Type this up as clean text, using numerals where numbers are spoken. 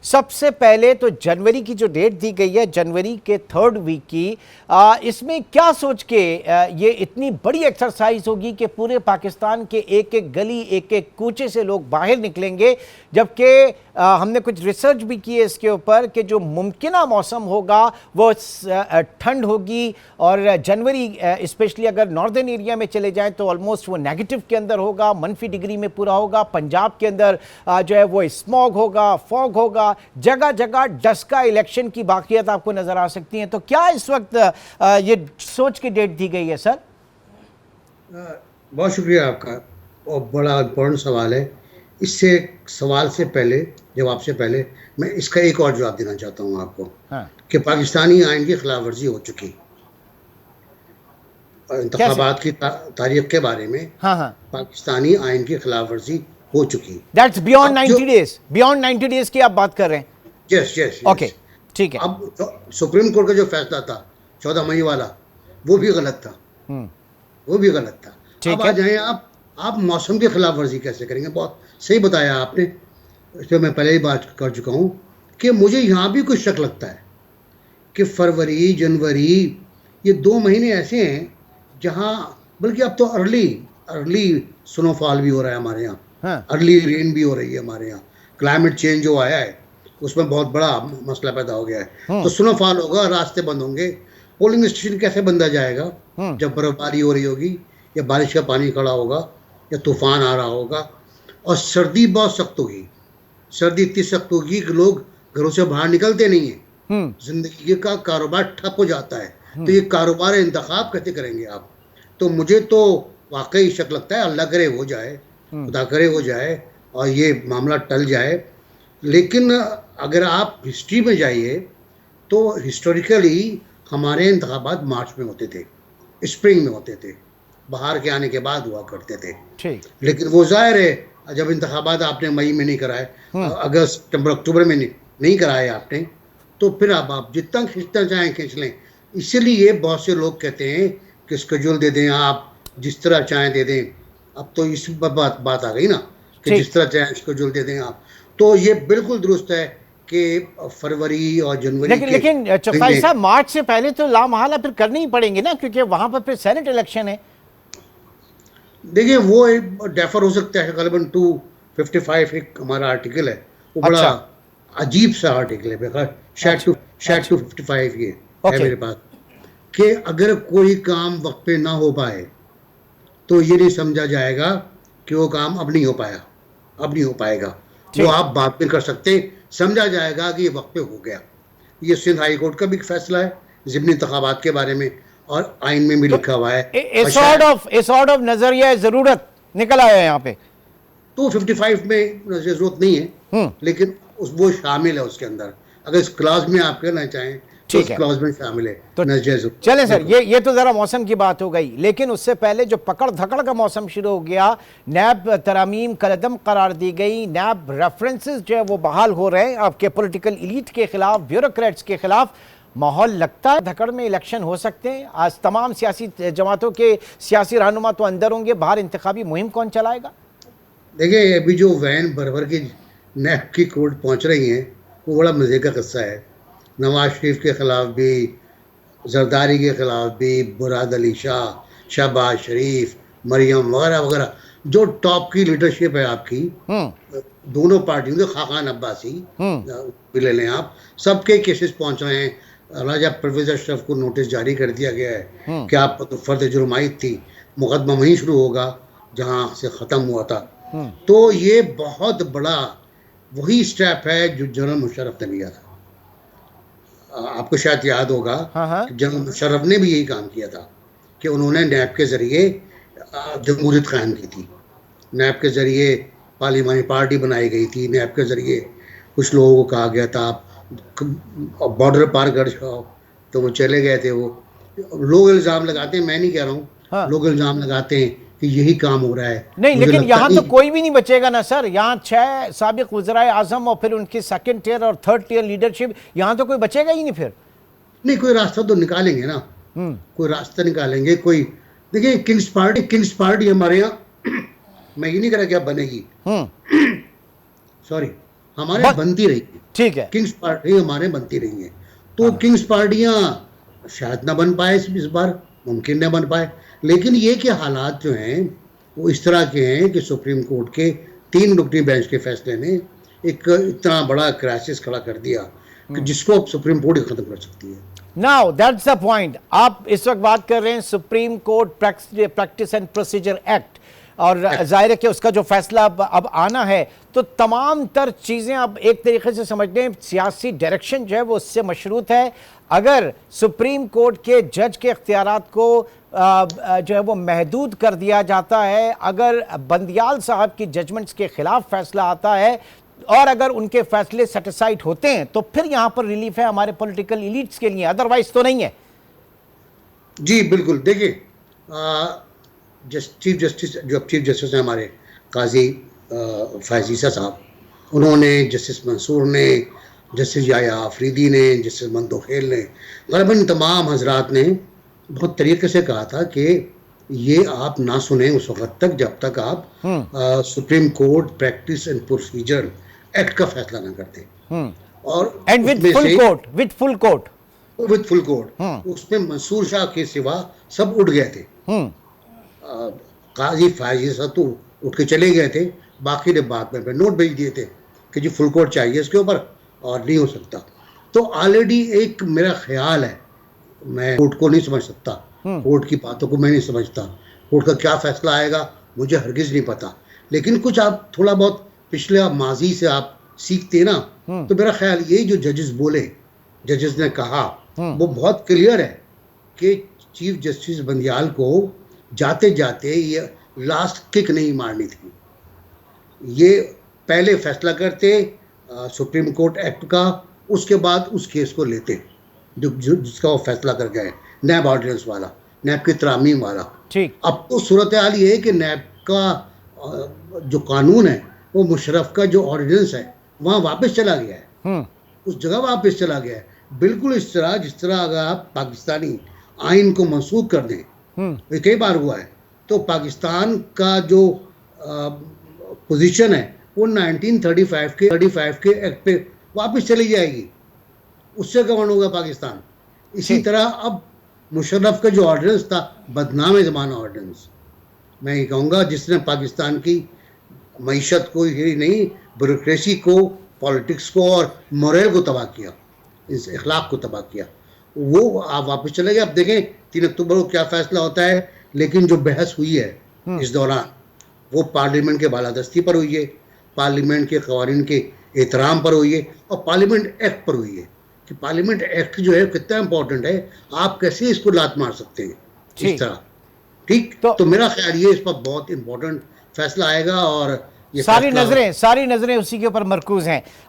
सबसे पहले तो जनवरी की जो डेट दी गई है, जनवरी के 3rd वीक की, इसमें क्या सोच के ये इतनी बड़ी एक्सरसाइज होगी कि पूरे पाकिस्तान के एक एक गली, एक एक कूचे से लोग बाहर निकलेंगे, जबकि हमने कुछ रिसर्च भी की है इसके ऊपर कि जो मुमकिना मौसम होगा वो ठंड होगी, और जनवरी स्पेशली अगर नॉर्दर्न एरिया में चले जाएं तो ऑलमोस्ट वो नेगेटिव के अंदर होगा, मनफी डिग्री में पूरा होगा। पंजाब के अंदर जो है वो स्मॉग होगा, फॉग होगा, जगह जगह डस्ट का इलेक्शन की बाकियत आपको नजर आ सकती है। तो क्या इस वक्त ये सोच के डेट दी गई है सर? बहुत शुक्रिया आपका, और बड़ा इम्पोर्टेंट सवाल है। इससे सवाल से पहले, जवाब से पहले मैं इसका एक और जवाब देना चाहता हूँ आपको। हाँ। कि पाकिस्तानी आइन की खिलाफ वर्जी हो चुकी इंतखाबात की तारीख के बारे में। हाँ। पाकिस्तानी आइन की खिलाफ वर्जी हो चुकी। That's beyond 90 days, beyond 90 days की आप बात कर रहे हैं? यस यस, ओके, ठीक है। अब सुप्रीम कोर्ट का जो फैसला था 14 मई वाला, वो भी गलत था, वो भी गलत था। अब आ जाए आप मौसम की खिलाफ वर्जी कैसे करेंगे? बहुत सही बताया आपने, तो मैं पहले ही बात कर चुका हूँ कि मुझे यहाँ भी कुछ शक लगता है कि फरवरी, जनवरी, ये 2 महीने ऐसे हैं जहाँ, बल्कि अब तो अर्ली स्नोफॉल भी हो रहा है हमारे यहाँ। हाँ। अर्ली रेन भी हो रही है हमारे यहाँ। क्लाइमेट चेंज जो आया है उसमें बहुत बड़ा मसला पैदा हो गया है। हाँ। तो स्नोफॉल होगा, रास्ते बंद होंगे, पोलिंग स्टेशन कैसे बंदा जाएगा? हाँ। जब बर्फबारी हो रही होगी या बारिश का पानी खड़ा होगा या तूफान आ रहा होगा। और सर्दी बहुत सख्त होगी, सर्दी इतनी सख्त होगी कि लोग घरों से बाहर निकलते नहीं हैं। जिंदगी का कारोबार ठप हो जाता है। तो ये कारोबार इंतखाब कैसे करेंगे आप? तो मुझे तो वाकई शक लगता है, अल्लाह करे हो जाए, खुदा करे हो जाए और ये मामला टल जाए। लेकिन अगर आप हिस्ट्री में जाइए तो हिस्टोरिकली हमारे इंतखाबात मार्च में होते थे, स्प्रिंग में होते थे, बाहर के आने के बाद हुआ करते थे। लेकिन वो जाहिर है जब इंतखाबात आपने मई में नहीं कराए, अगस्त, सितंबर, अक्टूबर में नहीं कराए आपने, तो फिर आप जितना खींचना चाहें खींच लें। इसीलिए बहुत से लोग कहते हैं कि स्केड्यूल दे दें, आप जिस तरह चाहें दे दें। अब तो इस बात आ गई ना कि जिस तरह चाहें स्केड्यूल दे दें आप। तो ये बिल्कुल दुरुस्त है कि फरवरी और जनवरी लेकिन चौथाई साहब, मार्च से पहले तो लामहला फिर करने ही पड़ेंगे ना, क्योंकि वहां पर फिर सेनेट इलेक्शन है। देखिए वो डेफर हो सकता है, गलबन 255 एक हमारा आर्टिकल है, वो बड़ा अजीब सा आर्टिकल है, शायद 255 ये है मेरे पास, कि अगर कोई काम वक्त पे ना हो पाए तो ये नहीं समझा जाएगा कि वो काम अब नहीं हो पाया, अब नहीं हो पाएगा। वो आप बात में कर सकते, समझा जाएगा कि ये वक्त पे हो गया। ये सिंध हाई कोर्ट का भी फैसला है ज़िमनी इंतखाबात के बारे में, और आइन में भी लिखा हुआ है। ए सॉर्ट ऑफ नजरिया ज़रूरत निकल आया है यहाँ पे। 255 में जरूरत नहीं है, लेकिन वो शामिल है उसके अंदर। अगर इस क्लास में आप कहना चाहें तो इस क्लास में शामिल है। तो चलें सर, ये तो जरा मौसम की बात हो गई, लेकिन उससे पहले जो पकड़ धकड़ का मौसम शुरू हो गया, नैब तरामीम कलदम करार दी गई, नैब रेफरेंसेस जो है वो बहाल हो रहे हैं आपके पॉलिटिकल एलीट के खिलाफ, ब्यूरोक्रेट्स के खिलाफ। माहौल लगता है धकड़ में इलेक्शन हो सकते हैं। आज तमाम सियासी जमातों के सियासी रहनुमा तो अंदर होंगे, बाहर इंतखाबी मुहिम कौन चलाएगा? देखिए, अभी जो वैन भर की नैब की कोर्ट पहुंच रही हैं, वो बड़ा मज़े का किस्सा है। नवाज शरीफ के ख़िलाफ़ भी, जरदारी के ख़िलाफ़ भी, मुराद अली शाह, शहबाज शरीफ, मरियम वगैरह वगैरह, जो टॉप की लीडरशिप है आपकी दोनों पार्टियों के, खाकान अब्बासी भी ले लें आप, सबके केसेस पहुंच रहे हैं। राजा परवेज अशरफ को नोटिस जारी कर दिया गया है कि आप तो फर्द जुर्मायत थी, मुकदमा वहीं शुरू होगा जहां से ख़त्म हुआ था। तो ये बहुत बड़ा वही स्टेप है जो जनरल मुशर्रफ ने लिया था। आपको शायद याद होगा, जनरल मुशर्रफ ने भी यही काम किया था कि उन्होंने नैब के ज़रिए जमहूरियत कायम की थी। नैब के ज़रिए पार्लिमानी पार्टी बनाई गई थी। नैब के ज़रिए कुछ लोगों को कहा गया था आप बॉर्डर पार कर जाओ, तो वो चले गए थे। वो लोग इल्ज़ाम लगाते हैं, मैं नहीं कह रहा हूँ, लोग इल्ज़ाम लगाते हैं कि यही काम हो रहा है। नहीं, लेकिन यहाँ तो कोई भी नहीं बचेगा ना सर। यहाँ 6 साबिक वज़राए आज़म और फिर उनकी 2nd टियर और 3rd टियर लीडरशिप, यहाँ तो कोई बचेगा ही नहीं। फिर नहीं, कोई रास्ता तो निकालेंगे ना, कोई रास्ता निकालेंगे। कोई देखिए, किंग्स पार्टी हमारे यहाँ मैं ये नहीं कह रहा क्या बनेगी, सॉरी, हमारे यहाँ बनती रही। ठीक है। किंग्स पार्टी हमारे बनती रही है, तो किंग्स पार्टियां शायद ना बन पाए इस बार, मुमकिन न बन पाए। लेकिन ये कि हालात जो हैं वो इस तरह के हैं कि सुप्रीम कोर्ट के 3 रुकनी बेंच के फैसले ने एक इतना बड़ा क्राइसिस खड़ा कर दिया कि जिसको अब सुप्रीम कोर्ट ही खत्म कर सकती है। Now that's the point. आप इस वक्त बात कर रहे हैं supreme court practice and procedure act, और जाहिर है कि उसका जो फैसला अब आना है, तो तमाम तर चीज़ें अब एक तरीके से समझ लें सियासी डायरेक्शन जो है वो उससे मशरूत है। अगर सुप्रीम कोर्ट के जज के इख्तियारात को जो है वो महदूद कर दिया जाता है, अगर बंदियाल साहब की जजमेंट्स के खिलाफ फैसला आता है और अगर उनके फैसले सेटिस्फाइड होते हैं, तो फिर यहां पर रिलीफ है हमारे पॉलिटिकल एलिट्स के लिए, अदरवाइज तो नहीं है। जी बिल्कुल। देखिए, चीफ जस्टिस हैं हमारे काजी फैजीसा साहब, उन्होंने, जस्टिस मंसूर ने, जस्टिस याया आफरीदी ने, जस्टिस मंदोखेल ने, गलबन तमाम हजरात ने बहुत तरीके से कहा था कि ये आप ना सुने उस वक्त तक जब तक आप supreme court practice and procedure act का फैसला ना करते। और एंड विद फुल कोर्ट उसमें मंसूर शाह के सिवा सब उठ गए थे। काजी फैजीसा तो उठ के चले गए थे, बाकी ने बाद में नोट भेज दिए थे कि जी फुल कोर्ट चाहिए इसके ऊपर और नहीं हो सकता। तो ऑलरेडी एक मेरा ख्याल है, मैं कोर्ट को नहीं समझ सकता, कोर्ट की बातों को मैं नहीं समझता, कोर्ट का क्या फैसला आएगा मुझे हरगिज नहीं पता, लेकिन कुछ आप थोड़ा बहुत पिछले माजी से आप सीखते ना, तो मेरा ख्याल यही जो जजेस बोले, जजेस ने कहा वो बहुत क्लियर है कि चीफ जस्टिस बंदियाल को जाते जाते ये लास्ट किक नहीं मारनी थी। ये पहले फैसला करते सुप्रीम कोर्ट एक्ट का, उसके बाद उस केस को लेते जिसका वो फैसला कर गए, नैब ऑर्डिनेंस वाला, नैब की तरामीम वाला। ठीक। अब तो सूरत हाल ये है कि नैब का जो कानून है वो मुशर्रफ का जो ऑर्डिनेंस है वहाँ वापस चला गया है, उस जगह वापस चला गया है। बिल्कुल इस तरह जिस तरह अगर आप पाकिस्तानी आइन को मनसूख कर दें, ये कई बार हुआ है, तो पाकिस्तान का जो पोजीशन है वो 1935 के एक्ट पे वापस चली जाएगी, उससे गवर्न होगा पाकिस्तान। इसी तरह अब मुशर्रफ का जो ऑर्डिनेंस था, बदनाम ज़माना ऑर्डिनेंस, मैं ये कहूँगा जिसने पाकिस्तान की मईशत को ही नहीं, ब्यूरोक्रेसी को, पॉलिटिक्स को और मोरल को तबाह किया, इस इखलाक को तबाह किया, वो आप वापस चले गए। अब देखें 3 अक्टूबर को क्या फैसला होता है, लेकिन जो बहस हुई है इस दौरान वो पार्लियामेंट के बालादस्ती पर हुई है, पार्लियामेंट के कवानीन के एहतराम पर हुई है और पार्लियामेंट एक्ट पर हुई है कि पार्लियामेंट एक्ट जो है कितना इंपॉर्टेंट है, आप कैसे इसको लात मार सकते हैं इस तरह। ठीक, तो मेरा ख्याल ये इस पर बहुत इंपॉर्टेंट फैसला आएगा और ये सारी नजरें उसी के ऊपर मरकूज हैं।